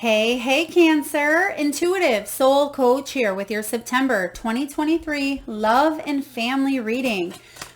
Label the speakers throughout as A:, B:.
A: Hey, Cancer. Intuitive Soul Coach here with your September 2023 Love and Family reading.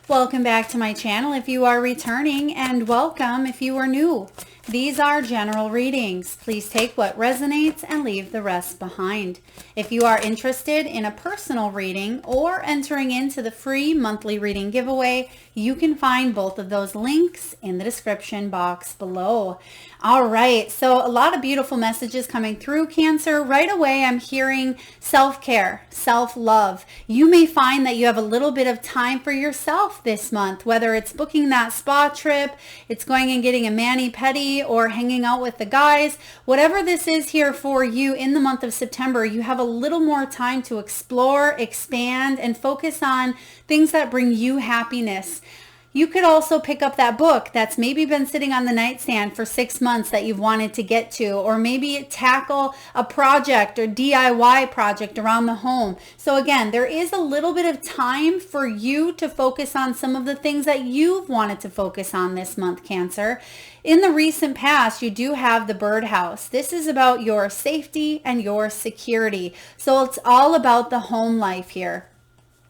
A: Welcome back to my channel if you are returning, and welcome if you are new. These are general readings. Please take what resonates and leave the rest behind. If you are interested in a personal reading or entering into the free monthly reading giveaway, you can find both of those links in the description box below. All right, so a lot of beautiful messages coming through, Cancer. Right away, I'm hearing self-care, self-love. You may find that you have a little bit of time for yourself this month, whether it's booking that spa trip, it's going and getting a mani-pedi, or hanging out with the guys. Whatever this is here for you in the month of September, you have a little more time to explore, expand, and focus on things that bring you happiness. You could also pick up that book that's maybe been sitting on the nightstand for 6 months that you've wanted to get to, or maybe tackle a project or DIY project around the home. So again, there is a little bit of time for you to focus on some of the things that you've wanted to focus on this month, Cancer. In the recent past, you do have the birdhouse. This is about your safety and your security. So it's all about the home life here.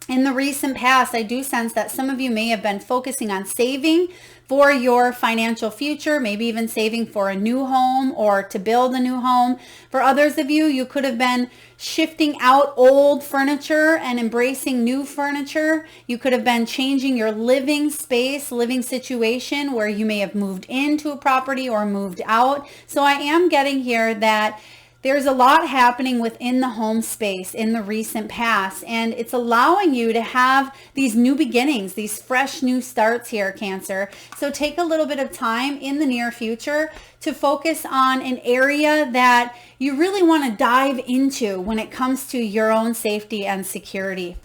A: In the recent past, I do sense that some of you may have been focusing on saving for your financial future, maybe even saving for a new home or to build a new home. For others of you, you could have been shifting out old furniture and embracing new furniture. You could have been changing your living space, living situation where you may have moved into a property or moved out. So I am getting here that there's a lot happening within the home space in the recent past, and it's allowing you to have these new beginnings, these fresh new starts here, Cancer. So take a little bit of time in the near future to focus on an area that you really want to dive into when it comes to your own safety and security.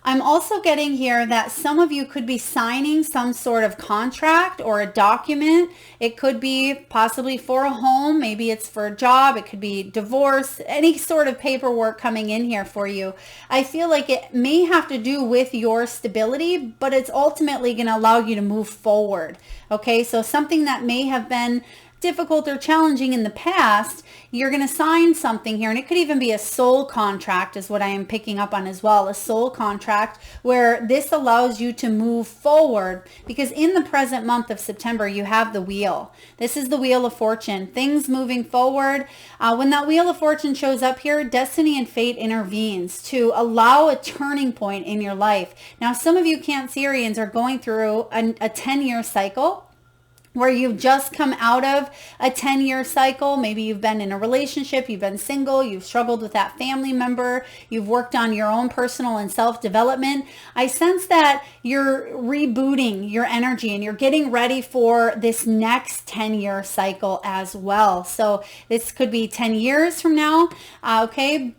A: I'm also getting here that some of you could be signing some sort of contract or a document. It could be possibly for a home, maybe it's for a job, it could be divorce, any sort of paperwork coming in here for you. I feel like it may have to do with your stability, but it's ultimately going to allow you to move forward. Okay, so something that may have been difficult or challenging in the past, you're going to sign something here, and it could even be a soul contract is what I am picking up on as well, a soul contract where this allows you to move forward, because in the present month of September you have the wheel. This is the Wheel of Fortune, things moving forward. When that Wheel of Fortune shows up here, destiny and fate intervenes to allow a turning point in your life. Now, some of you Cancerians are going through a 10-year cycle where you've just come out of a 10-year cycle. Maybe you've been in a relationship, you've been single, you've struggled with that family member, you've worked on your own personal and self-development. I sense that you're rebooting your energy and you're getting ready for this next 10-year cycle as well. So this could be 10 years from now, okay?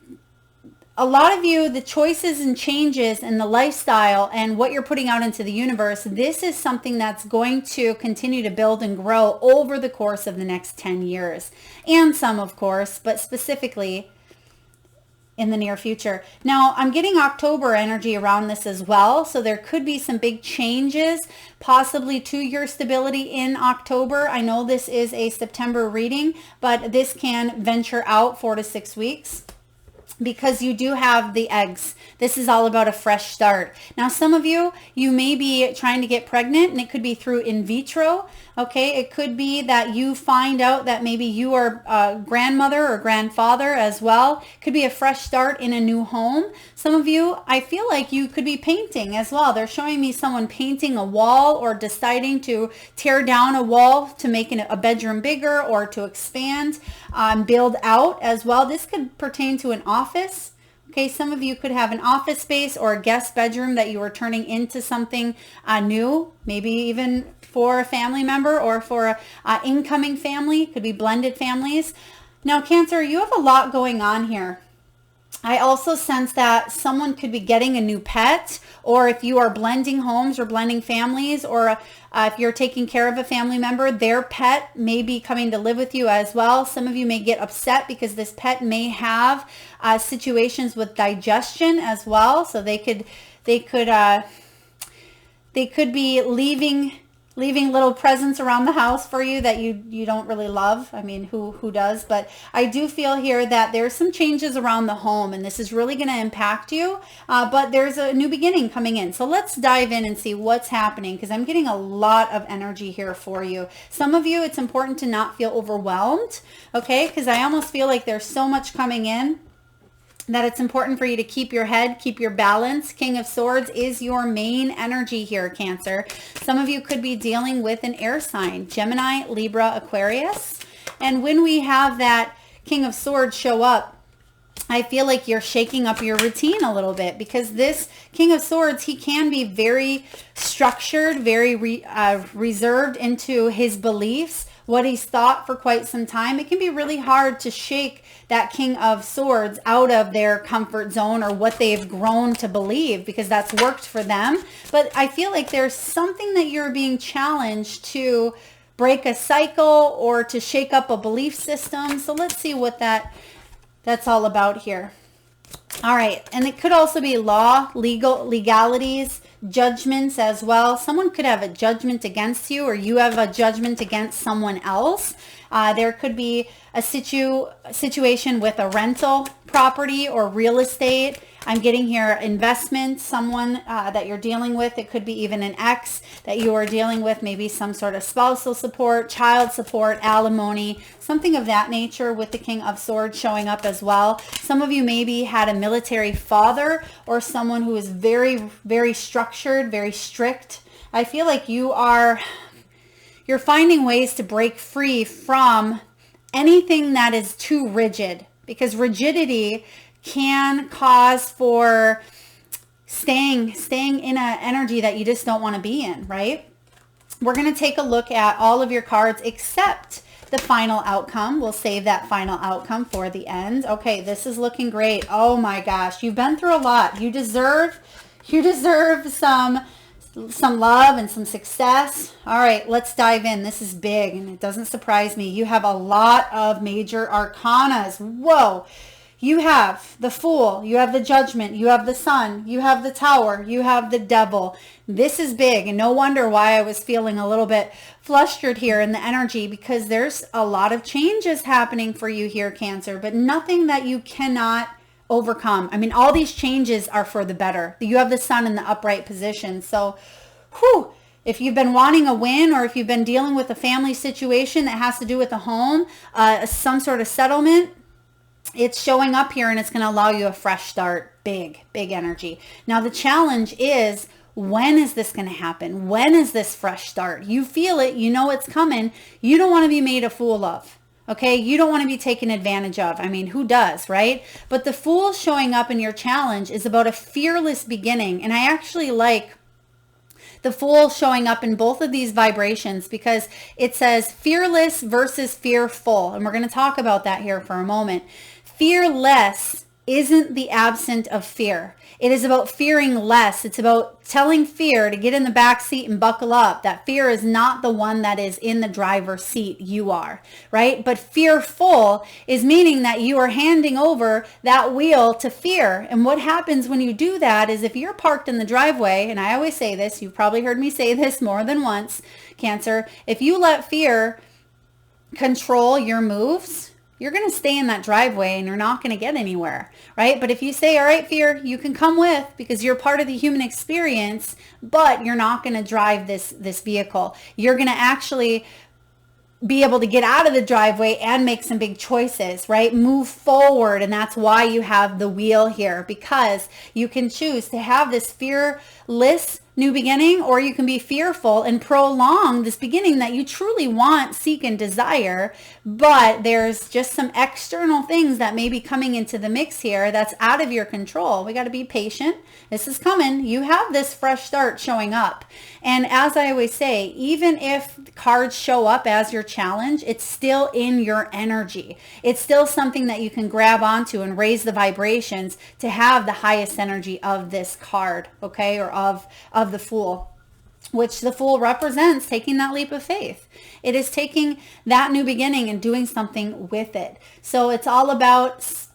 A: A lot of you, the choices and changes in the lifestyle and what you're putting out into the universe, this is something that's going to continue to build and grow over the course of the next 10 years. And some, of course, but specifically in the near future. Now, I'm getting October energy around this as well. So there could be some big changes possibly to your stability in October. I know this is a September reading, but this can venture out 4 to 6 weeks, because you do have the eggs. This is all about a fresh start. Now, some of you, you may be trying to get pregnant, and it could be through in vitro. Okay, it could be that you find out that maybe you are a grandmother or grandfather as well. Could be a fresh start in a new home. Some of you, I feel like you could be painting as well. They're showing me someone painting a wall or deciding to tear down a wall to make a bedroom bigger or to expand, build out as well. This could pertain to an office. Okay, some of you could have an office space or a guest bedroom that you are turning into something new, maybe even for a family member or for an incoming family. Could be blended families. Now, Cancer, you have a lot going on here. I also sense that someone could be getting a new pet, or if you are blending homes or blending families, or if you're taking care of a family member, their pet may be coming to live with you as well. Some of you may get upset because this pet may have situations with digestion as well. So they could be leaving leaving little presents around the house for you that you don't really love. I mean, who does? But I do feel here that there's some changes around the home, and this is really going to impact you. But there's a new beginning coming in. So let's dive in and see what's happening, because I'm getting a lot of energy here for you. Some of you, it's important to not feel overwhelmed, okay? Because I almost feel like there's so much coming in that it's important for you to keep your head, keep your balance. King of Swords is your main energy here, Cancer. Some of you could be dealing with an air sign, Gemini, Libra, Aquarius. And when we have that King of Swords show up, I feel like you're shaking up your routine a little bit, because this King of Swords, he can be very structured, very reserved into his beliefs, what he's thought for quite some time. It can be really hard to shake that King of Swords out of their comfort zone or what they've grown to believe, because that's worked for them. But I feel like there's something that you're being challenged to break a cycle or to shake up a belief system. So let's see what that's all about here. All right. And it could also be law, legalities, judgments as well. Someone could have a judgment against you, or you have a judgment against someone else. There could be a situation with a rental property or real estate. I'm getting here investment, someone that you're dealing with. It could be even an ex that you are dealing with, maybe some sort of spousal support, child support, alimony, something of that nature with the King of Swords showing up as well. Some of you maybe had a military father or someone who is very, very structured, very strict. I feel like you're finding ways to break free from anything that is too rigid, because rigidity can cause for staying in an energy that you just don't want to be in, right? We're going to take a look at all of your cards except the final outcome. We'll save that final outcome for the end. Okay, this is looking great. Oh my gosh, you've been through a lot. You deserve some love and some success. All right, let's dive in. This is big, and it doesn't surprise me. You have a lot of major arcanas. Whoa. You have the Fool, you have the Judgment, you have the Sun, you have the Tower, you have the Devil. This is big, and no wonder why I was feeling a little bit flustered here in the energy, because there's a lot of changes happening for you here, Cancer, but nothing that you cannot overcome. I mean, all these changes are for the better. You have the Sun in the upright position. So, if you've been wanting a win, or if you've been dealing with a family situation that has to do with a home, some sort of settlement, it's showing up here, and it's going to allow you a fresh start. Big energy. Now, the challenge is, when is this going to happen? When is this fresh start? You feel it. You know it's coming. You don't want to be made a fool of. Okay, you don't want to be taken advantage of. I mean, who does, right? But the Fool showing up in your challenge is about a fearless beginning. And I actually like the Fool showing up in both of these vibrations, because it says fearless versus fearful. And we're going to talk about that here for a moment. Fearless isn't the absence of fear. It is about fearing less. It's about telling fear to get in the back seat and buckle up. That fear is not the one that is in the driver's seat. You are, right? But fearful is meaning that you are handing over that wheel to fear. And what happens when you do that is, if you're parked in the driveway, and I always say this, you've probably heard me say this more than once, Cancer, if you let fear control your moves, you're going to stay in that driveway and you're not going to get anywhere, right? But if you say, all right, fear, you can come with, because you're part of the human experience, but you're not going to drive this vehicle. You're going to actually be able to get out of the driveway and make some big choices, right? Move forward. And that's why you have the wheel here, because you can choose to have this fearless new beginning, or you can be fearful and prolong this beginning that you truly want, seek, and desire. But there's just some external things that may be coming into the mix here that's out of your control. We got to be patient. This is coming. You have this fresh start showing up. And as I always say, even if cards show up as your challenge, it's still in your energy. It's still something that you can grab onto and raise the vibrations to have the highest energy of this card, okay, or of the Fool, which the Fool represents taking that leap of faith. It is taking that new beginning and doing something with it. So it's all about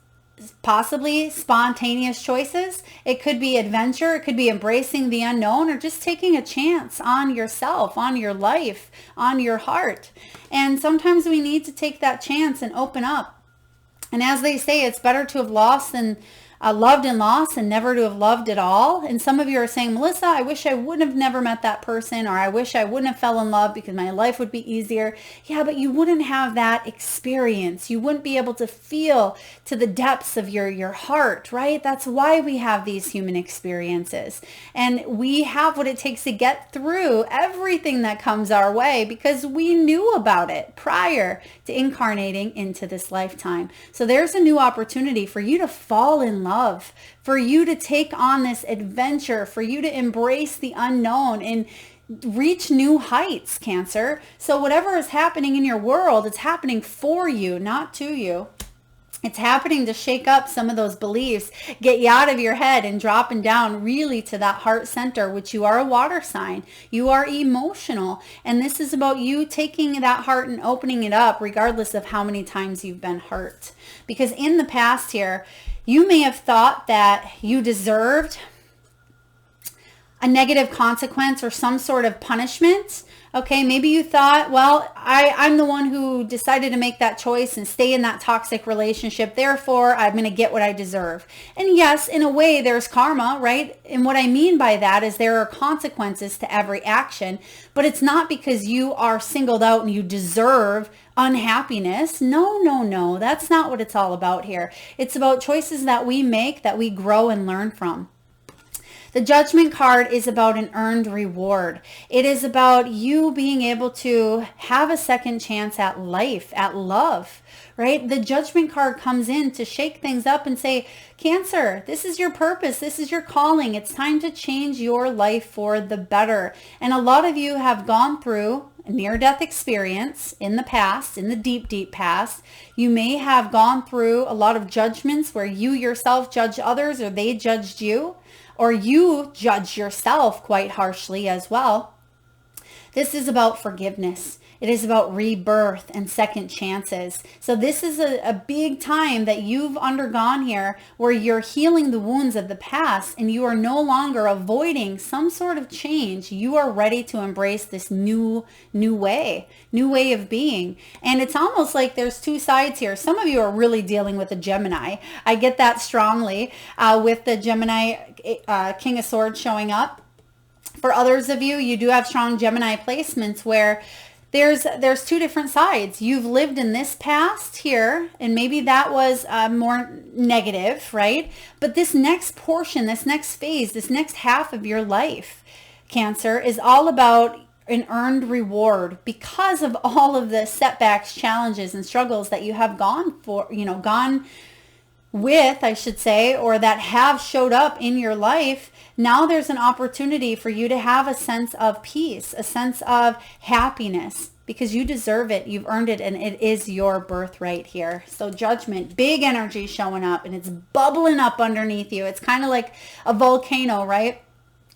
A: possibly spontaneous choices. It could be adventure. It could be embracing the unknown, or just taking a chance on yourself, on your life, on your heart. And sometimes we need to take that chance and open up. And as they say, it's better to have loved and lost and never to have loved at all. And some of you are saying, Melissa, I wish I wouldn't have never met that person, or I wish I wouldn't have fell in love because my life would be easier. Yeah, but you wouldn't have that experience. You wouldn't be able to feel to the depths of your heart, right? That's why we have these human experiences. And we have what it takes to get through everything that comes our way because we knew about it prior to incarnating into this lifetime. So there's a new opportunity for you to fall in love, for you to take on this adventure, for you to embrace the unknown and reach new heights, Cancer. So whatever is happening in your world, it's happening for you, not to you. It's happening to shake up some of those beliefs, get you out of your head and dropping down really to that heart center, which you are a water sign. You are emotional. And this is about you taking that heart and opening it up regardless of how many times you've been hurt. Because in the past here, you may have thought that you deserved a negative consequence or some sort of punishment. Okay, maybe you thought, well, I'm the one who decided to make that choice and stay in that toxic relationship. Therefore, I'm going to get what I deserve. And yes, in a way, there's karma, right? And what I mean by that is there are consequences to every action, but it's not because you are singled out and you deserve unhappiness. No. That's not what it's all about here. It's about choices that we make, that we grow and learn from. The Judgment card is about an earned reward. It is about you being able to have a second chance at life, at love, right? The Judgment card comes in to shake things up and say, Cancer, this is your purpose. This is your calling. It's time to change your life for the better. And a lot of you have gone through a near-death experience in the past, in the deep, deep past. You may have gone through a lot of judgments where you yourself judge others or they judged you. Or you judge yourself quite harshly as well. This is about forgiveness. It is about rebirth and second chances. So this is a big time that you've undergone here where you're healing the wounds of the past and you are no longer avoiding some sort of change. You are ready to embrace this new way of being. And it's almost like there's two sides here. Some of you are really dealing with a Gemini. I get that strongly with the Gemini King of Swords showing up. For others of you, you do have strong Gemini placements where there's two different sides. You've lived in this past here, and maybe that was more negative, right? But this next portion, this next phase, this next half of your life, Cancer, is all about an earned reward because of all of the setbacks, challenges, and struggles that you have gone with, I should say, or that have showed up in your life. Now there's an opportunity for you to have a sense of peace, a sense of happiness, because you deserve it. You've earned it, and it is your birthright here. So Judgment, big energy showing up, and it's bubbling up underneath you. It's kind of like a volcano, right?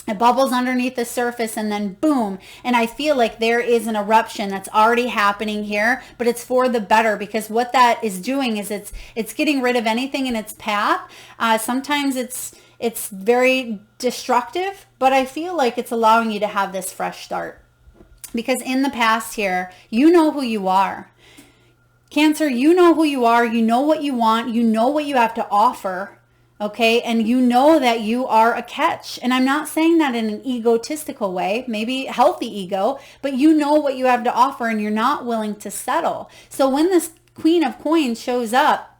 A: It bubbles underneath the surface and then boom. And I feel like there is an eruption that's already happening here, but it's for the better, because what that is doing is it's getting rid of anything in its path. Sometimes it's very destructive, but I feel like it's allowing you to have this fresh start. Because in the past here, you know who you are. Cancer, you know who you are. You know what you want. You know what you have to offer. Okay, and you know that you are a catch. And I'm not saying that in an egotistical way, maybe healthy ego, but you know what you have to offer and you're not willing to settle. So when this Queen of Coins shows up,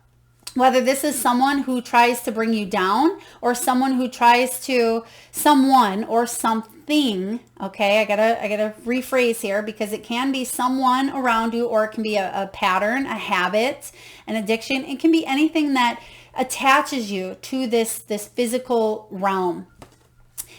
A: whether this is someone who tries to bring you down or someone who tries to, someone or something, okay, I gotta rephrase here, because it can be someone around you, or it can be a pattern, a habit, an addiction. It can be anything that attaches you to this physical realm.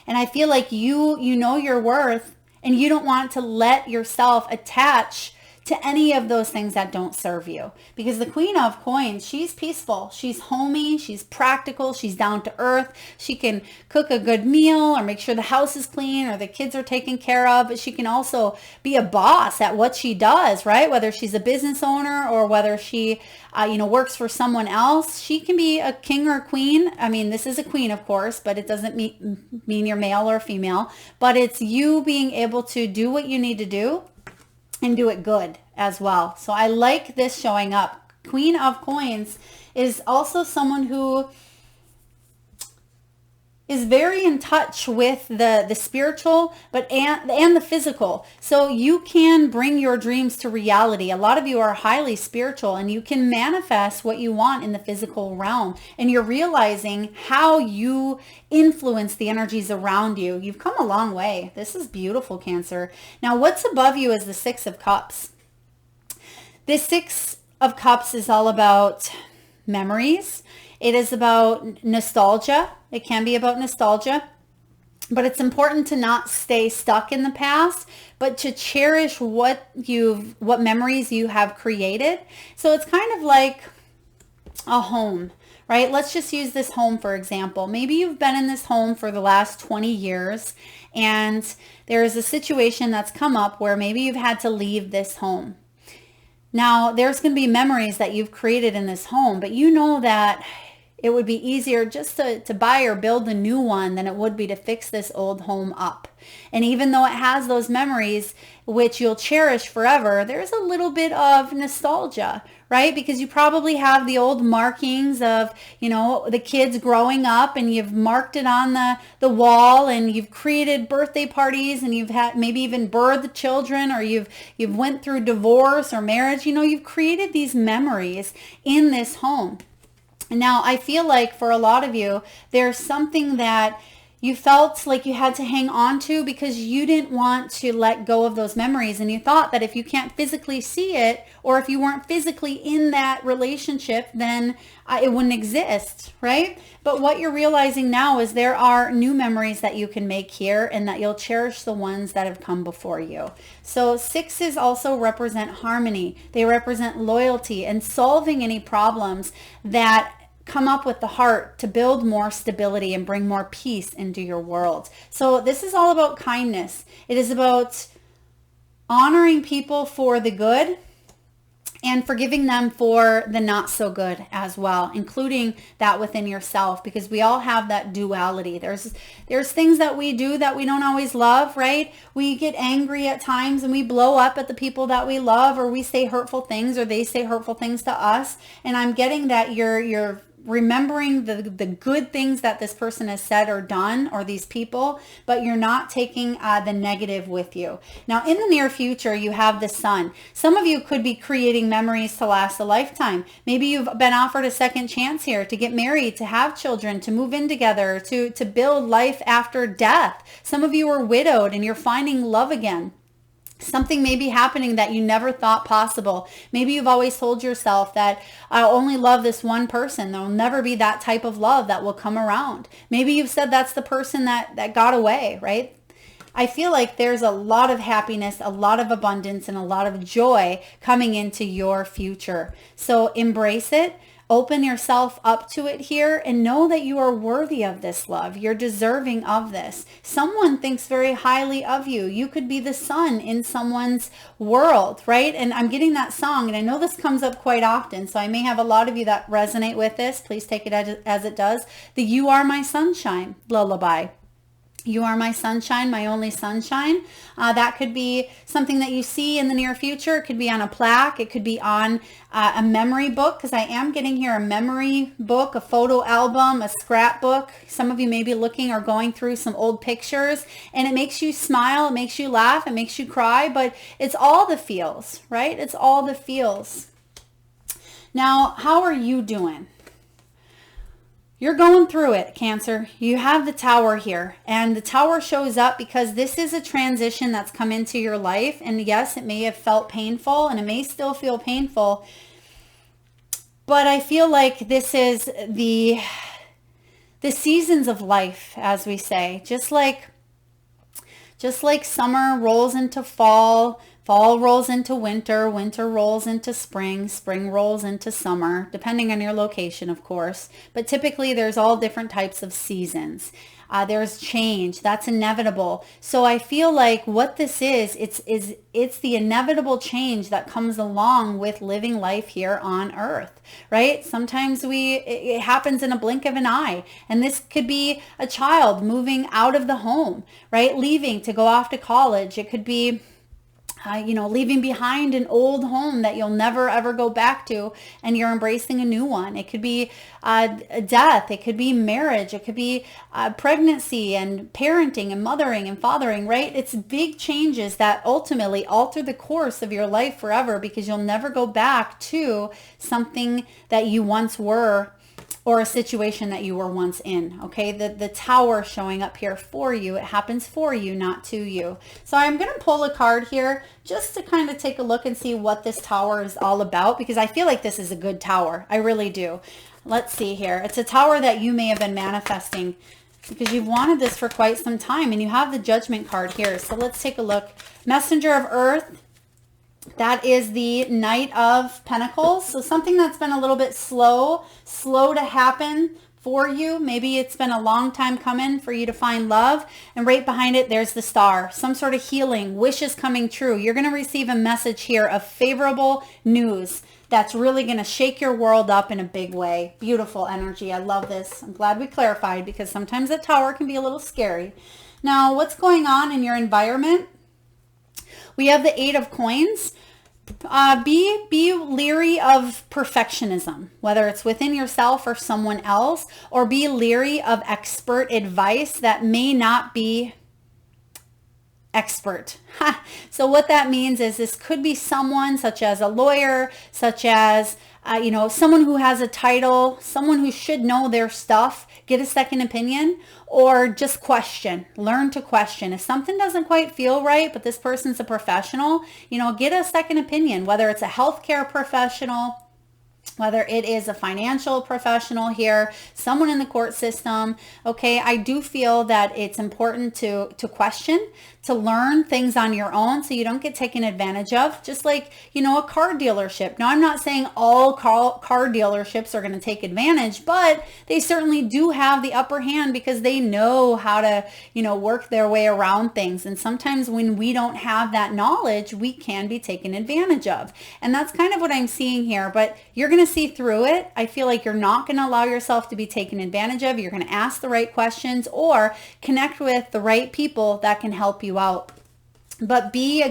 A: And I feel like you know your worth, and you don't want to let yourself attach to any of those things that don't serve you. Because the Queen of Coins, she's peaceful, she's homey, she's practical, she's down to earth. She can cook a good meal or make sure the house is clean or the kids are taken care of, but she can also be a boss at what she does, right? Whether she's a business owner or whether she works for someone else. She can be a king or a queen. I mean, this is a queen, of course, but it doesn't mean you're male or female, but it's you being able to do what you need to do and do it good as well. So I like this showing up. Queen of Coins is also someone who is very in touch with the spiritual and the physical. So you can bring your dreams to reality. A lot of you are highly spiritual and you can manifest what you want in the physical realm. And you're realizing how you influence the energies around you. You've come a long way. This is beautiful, Cancer. Now, what's above you is the Six of Cups. This Six of Cups is all about memories. It is about nostalgia. It can be about nostalgia, but it's important to not stay stuck in the past, but to cherish what memories you have created. So it's kind of like a home, right? Let's just use this home, for example. Maybe you've been in this home for the last 20 years and there is a situation that's come up where maybe you've had to leave this home. Now, there's going to be memories that you've created in this home, but you know that it would be easier just to buy or build a new one than it would be to fix this old home up. And even though it has those memories, which you'll cherish forever, there's a little bit of nostalgia, right? Because you probably have the old markings of, the kids growing up and you've marked it on the wall and you've created birthday parties and you've had maybe even birthed children or you've went through divorce or marriage. You've created these memories in this home. Now, I feel like for a lot of you, there's something that you felt like you had to hang on to because you didn't want to let go of those memories. And you thought that if you can't physically see it, or if you weren't physically in that relationship, then it wouldn't exist, right? But what you're realizing now is there are new memories that you can make here and that you'll cherish the ones that have come before you. So sixes also represent harmony. They represent loyalty and solving any problems that come up with the heart to build more stability and bring more peace into your world. So this is all about kindness. It is about honoring people for the good and forgiving them for the not so good as well, including that within yourself, because we all have that duality. There's things that we do that we don't always love, right? We get angry at times and we blow up at the people that we love, or we say hurtful things or they say hurtful things to us. And I'm getting that you're remembering the good things that this person has said or done, or these people, but you're not taking the negative with you. Now, in the near future, you have the Sun. Some of you could be creating memories to last a lifetime. Maybe you've been offered a second chance here to get married, to have children, to move in together, to build life after death. Some of you are widowed and you're finding love again. Something may be happening that you never thought possible. Maybe you've always told yourself that I'll only love this one person. There'll never be that type of love that will come around. Maybe you've said that's the person that got away, right? I feel like there's a lot of happiness, a lot of abundance, and a lot of joy coming into your future. So embrace it. Open yourself up to it here and know that you are worthy of this love. You're deserving of this. Someone thinks very highly of you. You could be the sun in someone's world, right? And I'm getting that song, and I know this comes up quite often, so I may have a lot of you that resonate with this. Please take it as it does. The You Are My Sunshine lullaby. You are my sunshine, my only sunshine. That could be something that you see in the near future. It could be on a plaque. It could be on a memory book, because I am getting here a memory book, a photo album, a scrapbook. Some of you may be looking or going through some old pictures, and it makes you smile, it makes you laugh, it makes you cry, but it's all the feels, right? It's all the feels. Now, how are you doing? You're going through it, Cancer. You have the Tower here, and the Tower shows up because this is a transition that's come into your life. And yes, it may have felt painful, and it may still feel painful, but I feel like this is the seasons of life, as we say. Just like summer rolls into fall Fall rolls into winter, winter rolls into spring, spring rolls into summer, depending on your location, of course. But typically there's all different types of seasons. There's change. That's inevitable. So I feel like what this is, it's the inevitable change that comes along with living life here on earth, right? Sometimes it happens in a blink of an eye. And this could be a child moving out of the home, right? Leaving to go off to college. It could be leaving behind an old home that you'll never ever go back to, and you're embracing a new one. It could be death. It could be marriage. It could be pregnancy and parenting and mothering and fathering, right? It's big changes that ultimately alter the course of your life forever, because you'll never go back to something that you once were, or a situation that you were once in, okay? The tower showing up here for you, it happens for you, not to you. So I'm going to pull a card here just to kind of take a look and see what this tower is all about, because I feel like this is a good tower. I really do. Let's see here. It's a tower that you may have been manifesting, because you've wanted this for quite some time, and you have the Judgment card here. So let's take a look. Messenger of Earth. That is the Knight of Pentacles. So something that's been a little bit slow to happen for you. Maybe it's been a long time coming for you to find love. And right behind it, there's the Star. Some sort of healing, wishes coming true. You're going to receive a message here of favorable news that's really going to shake your world up in a big way. Beautiful energy. I love this. I'm glad we clarified, because sometimes that tower can be a little scary. Now, what's going on in your environment? We have the Eight of Coins. Be leery of perfectionism, whether it's within yourself or someone else, or be leery of expert advice that may not be expert. So what that means is this could be someone such as a lawyer, such as someone who has a title, someone who should know their stuff. Get a second opinion, or just question. Learn to question. If something doesn't quite feel right, but this person's a professional, get a second opinion, whether it's a healthcare professional, whether it is a financial professional here, someone in the court system. Okay, I do feel that it's important to question, to learn things on your own so you don't get taken advantage of. Just like, a car dealership. Now, I'm not saying all car dealerships are going to take advantage, but they certainly do have the upper hand, because they know how to, work their way around things. And sometimes when we don't have that knowledge, we can be taken advantage of. And that's kind of what I'm seeing here, but you're going to see through it. I feel like you're not going to allow yourself to be taken advantage of. You're going to ask the right questions or connect with the right people that can help you out. But be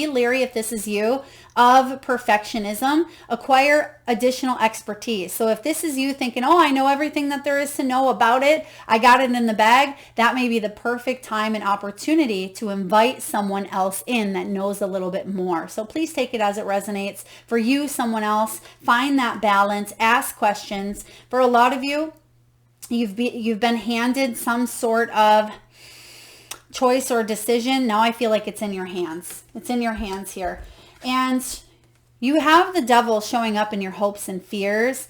A: leery, if this is you, of perfectionism. Acquire additional expertise. So if this is you thinking, oh, I know everything that there is to know about it, I got it in the bag, that may be the perfect time and opportunity to invite someone else in that knows a little bit more. So please take it as it resonates. For you, someone else, find that balance, ask questions. For a lot of you, you've been handed some sort of choice or decision. Now I feel like it's in your hands. It's in your hands here. And you have the Devil showing up in your hopes and fears.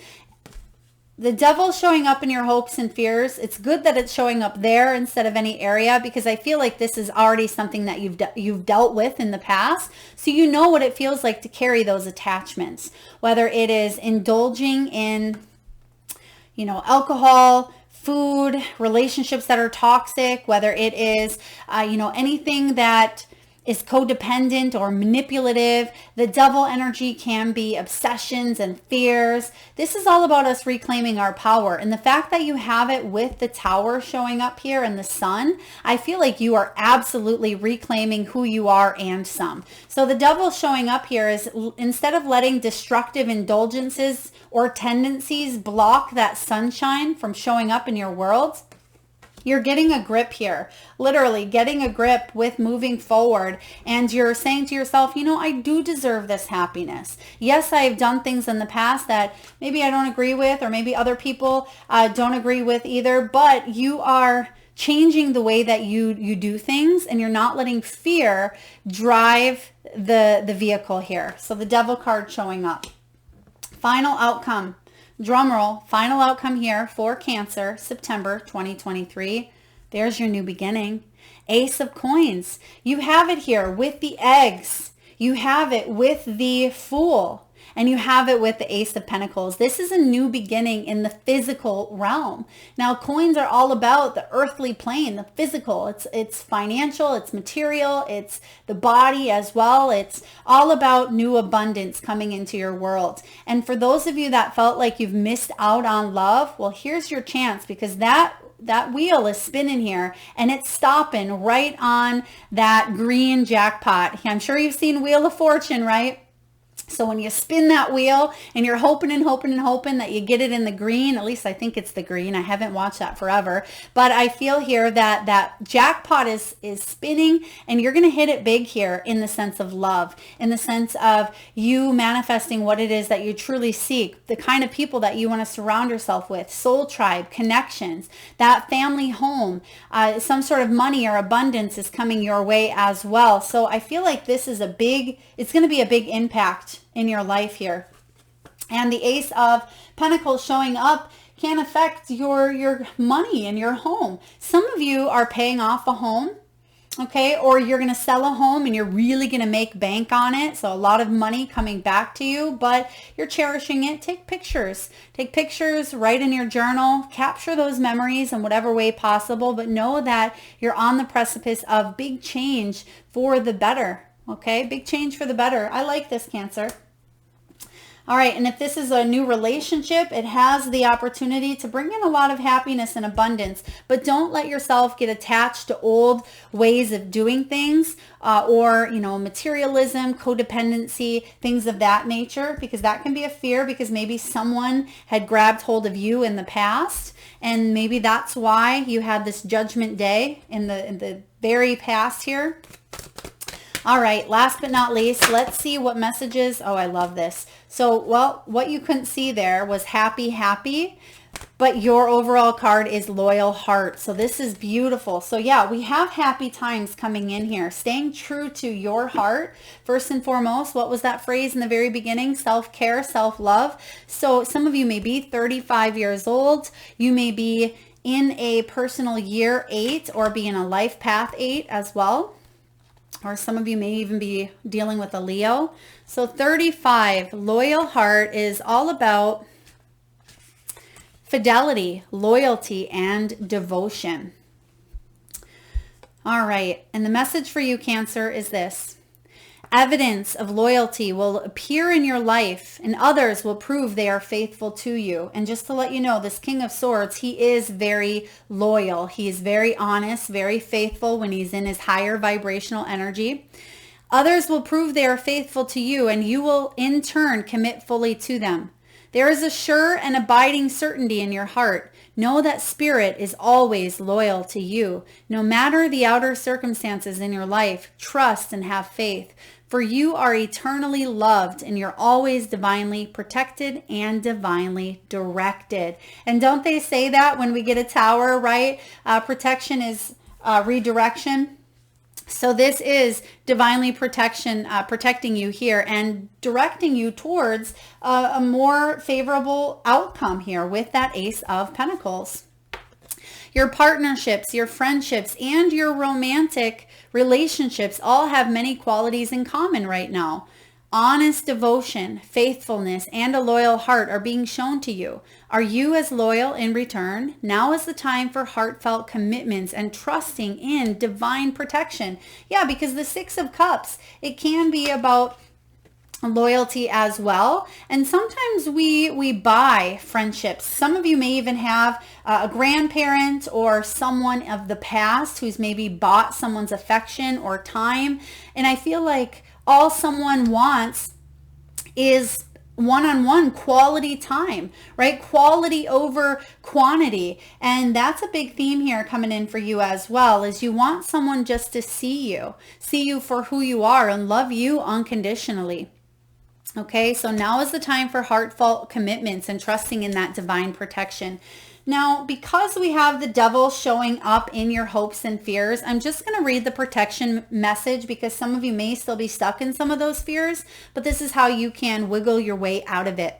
A: The Devil showing up in your hopes and fears. It's good that it's showing up there instead of any area, because I feel like this is already something that you've dealt with in the past. So you know what it feels like to carry those attachments, whether it is indulging in, alcohol, food, relationships that are toxic, whether it is, anything that is codependent or manipulative. The Devil energy can be obsessions and fears. This is all about us reclaiming our power. And the fact that you have it with the Tower showing up here and the Sun, I feel like you are absolutely reclaiming who you are and some. So the Devil showing up here is, instead of letting destructive indulgences or tendencies block that sunshine from showing up in your world, you're getting a grip here, literally getting a grip with moving forward. And you're saying to yourself, I do deserve this happiness. Yes, I've done things in the past that maybe I don't agree with, or maybe other people don't agree with either, but you are changing the way that you do things, and you're not letting fear drive the vehicle here. So the Devil card showing up. Final outcome. Drum roll, final outcome here for Cancer, September 2023. There's your new beginning. Ace of Coins. You have it here with the eggs. You have it with the Fool. And you have it with the Ace of Pentacles. This is a new beginning in the physical realm. Now, coins are all about the earthly plane, the physical. It's financial, it's material, it's the body as well. It's all about new abundance coming into your world. And for those of you that felt like you've missed out on love, well, here's your chance, because that wheel is spinning here and it's stopping right on that green jackpot. I'm sure you've seen Wheel of Fortune, right? So when you spin that wheel and you're hoping and hoping and hoping that you get it in the green, at least I think it's the green. I haven't watched that forever, but I feel here that that jackpot is spinning, and you're going to hit it big here in the sense of love, in the sense of you manifesting what it is that you truly seek, the kind of people that you want to surround yourself with, soul tribe, connections, that family home, some sort of money or abundance is coming your way as well. So I feel like this is it's going to be a big impact in your life here. And the Ace of Pentacles showing up can affect your money and your home. Some of you are paying off a home, okay, or you're going to sell a home and you're really going to make bank on it. So a lot of money coming back to you, but you're cherishing it. Take pictures, write in your journal, capture those memories in whatever way possible, but know that you're on the precipice of big change for the better. Okay, big change for the better. I like this, Cancer. All right, and if this is a new relationship, it has the opportunity to bring in a lot of happiness and abundance, but don't let yourself get attached to old ways of doing things or, materialism, codependency, things of that nature, because that can be a fear, because maybe someone had grabbed hold of you in the past, and maybe that's why you had this judgment day in the very past here. All right, last but not least, let's see what messages. Oh, I love this. So, well, what you couldn't see there was happy, but your overall card is loyal heart. So this is beautiful. So yeah, we have happy times coming in here. Staying true to your heart, first and foremost. What was that phrase in the very beginning? Self-care, self-love. So some of you may be 35 years old. You may be in a personal year 8 or be in a life path 8 as well. Or some of you may even be dealing with a Leo. So 35, loyal heart is all about fidelity, loyalty, and devotion. All right. And the message for you, Cancer, is this. Evidence of loyalty will appear in your life, and others will prove they are faithful to you. And just to let you know, this King of Swords, he is very loyal. He is very honest, very faithful when he's in his higher vibrational energy. Others will prove they are faithful to you, and you will in turn commit fully to them. There is a sure and abiding certainty in your heart. Know that spirit is always loyal to you. No matter the outer circumstances in your life, trust and have faith. For you are eternally loved, and you're always divinely protected and divinely directed. And don't they say that when we get a tower, right? Protection is redirection. So this is divinely protecting you here and directing you towards a more favorable outcome here with that Ace of Pentacles. Your partnerships, your friendships, and your romantic relationships all have many qualities in common right now. Honest devotion, faithfulness, and a loyal heart are being shown to you. Are you as loyal in return? Now is the time for heartfelt commitments and trusting in divine protection. Yeah, because the Six of Cups, it can be about loyalty as well. And sometimes we buy friendships. Some of you may even have a grandparent or someone of the past who's maybe bought someone's affection or time. And I feel like all someone wants is one-on-one quality time, right? Quality over quantity. And that's a big theme here coming in for you as well, is you want someone just to see you for who you are and love you unconditionally. Okay, so now is the time for heartfelt commitments and trusting in that divine protection. Now, because we have the devil showing up in your hopes and fears, I'm just going to read the protection message because some of you may still be stuck in some of those fears, but this is how you can wiggle your way out of it.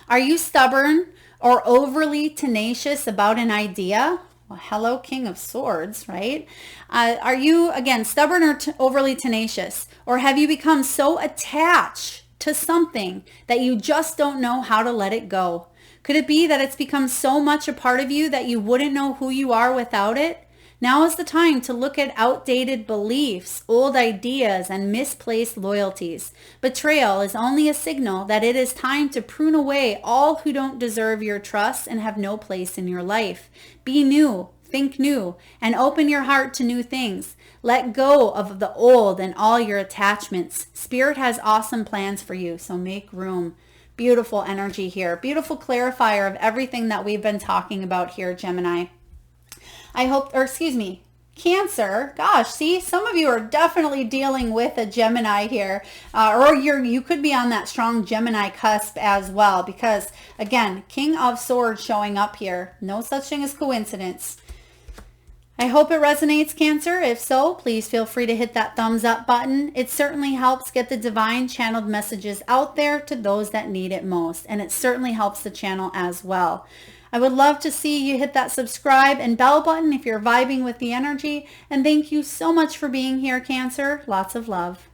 A: Are you stubborn or overly tenacious about an idea? Well, hello, King of Swords, right? Are you, again, stubborn or overly tenacious? Or have you become so attached to something that you just don't know how to let it go? Could it be that it's become so much a part of you that you wouldn't know who you are without it? Now is the time to look at outdated beliefs, old ideas, and misplaced loyalties. Betrayal is only a signal that it is time to prune away all who don't deserve your trust and have no place in your life. Be new, think new, and open your heart to new things. Let go of the old and all your attachments. Spirit has awesome plans for you, so make room. Beautiful energy here. Beautiful clarifier of everything that we've been talking about here, Gemini. I hope, or excuse me, Cancer. Gosh, see, some of you are definitely dealing with a Gemini here, or you could be on that strong Gemini cusp as well, because again, King of Swords showing up here. No such thing as coincidence. I hope it resonates, Cancer. If so, please feel free to hit that thumbs up button. It certainly helps get the divine channeled messages out there to those that need it most, and it certainly helps the channel as well. I would love to see you hit that subscribe and bell button if you're vibing with the energy. And thank you so much for being here, Cancer. Lots of love.